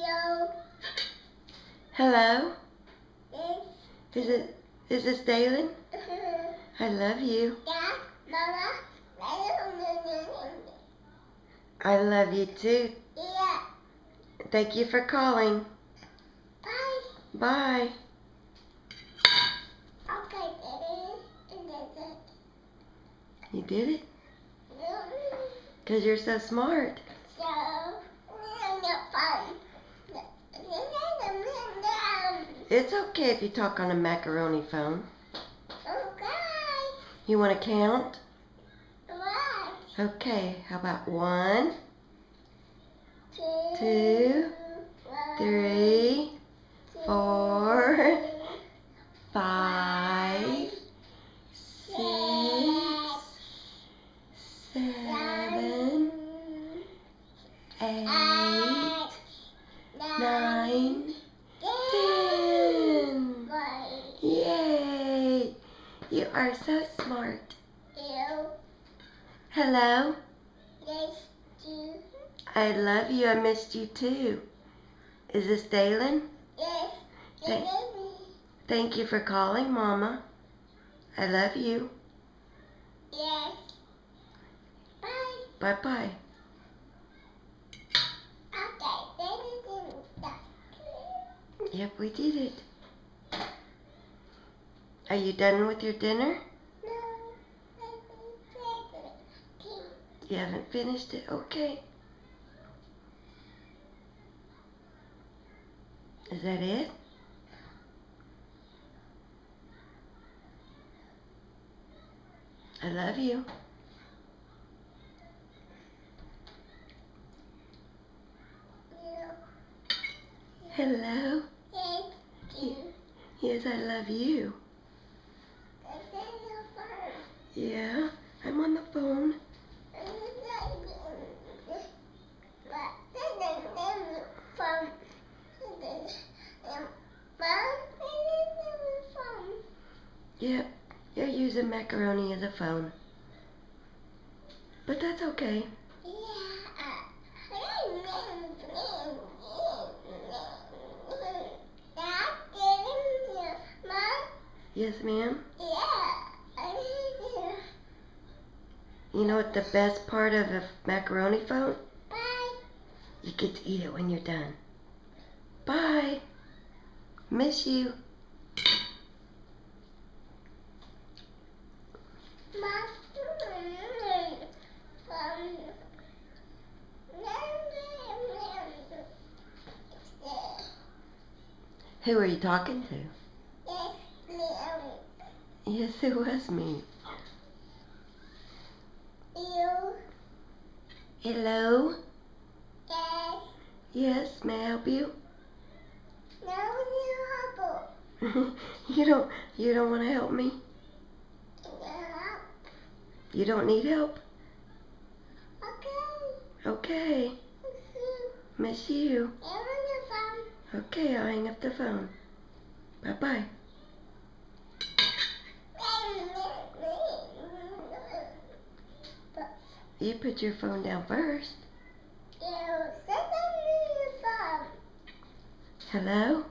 Yo. Hello? Yes. Is this Dalen? I love you. Dad, Mama. I love you too. Yeah. Thank you for calling. Bye. Bye. Okay, Daddy. You did it? No. Because you're so smart. So, not fun. It's okay if you talk on a macaroni phone. Okay. You want to count? What? Okay, how about 1, 2, 2, 3, 4, 5, 6, 7, 8, 9, 10. Yay! You are so smart. Hello? Yes, you. I love you. I missed you too. Is this Dalen? Yes, Thank, thank you for calling, Mama. I love you. yes. Bye. Bye-bye. Okay, Yep, we did it. Are you done with your dinner? You haven't finished it? Okay. Is that it? I love you. Hello? Yes, I love you. Yeah, I'm on the phone. Yep, you're using macaroni as a phone. But that's okay. Yes, ma'am? Yeah. You know what the best part of a macaroni phone? Bye. You get to eat it when you're done. Bye. Miss you. Who are you talking to? Yes, it was me. You. Hello? Yes. Yes, may I help you? No, You don't want to help me? yeah. You don't need help? Okay. Okay. Miss you. Phone. Okay, I'll hang up the phone. Bye-bye. You put your phone down first. Hello?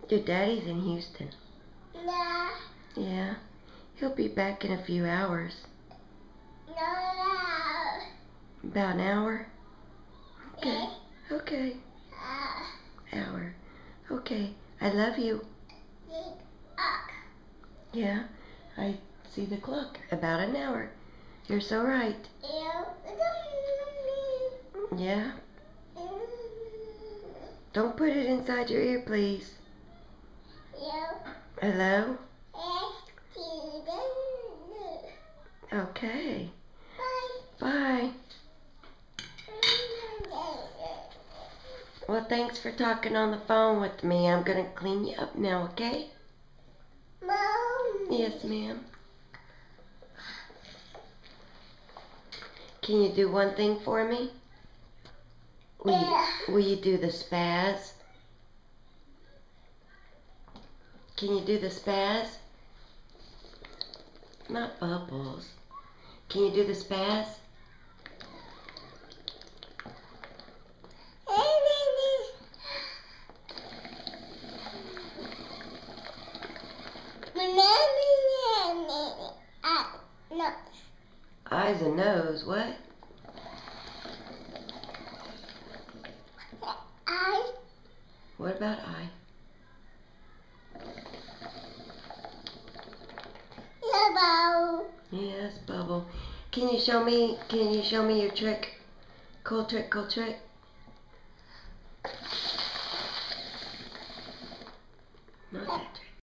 Your daddy's in Houston. No. Yeah. He'll be back in a few hours. No. About an hour? Okay. Yes. Okay. Hour. Okay. I love you. Yeah. I see the clock. About an hour. You're so right. Yeah. Don't put it inside your ear, please. Hello? Okay. Bye. Well, thanks for talking on the phone with me. I'm going to clean you up now, okay? Mom. Yes, ma'am. Can you do one thing for me? Will you do the spaz? Can you do the spaz? Not bubbles. Can you do the spaz? No. Eyes and nose, what? I. What about eye? Yellow. Yes, bubble. Can you show me your trick? Cool trick, cool trick. Not that.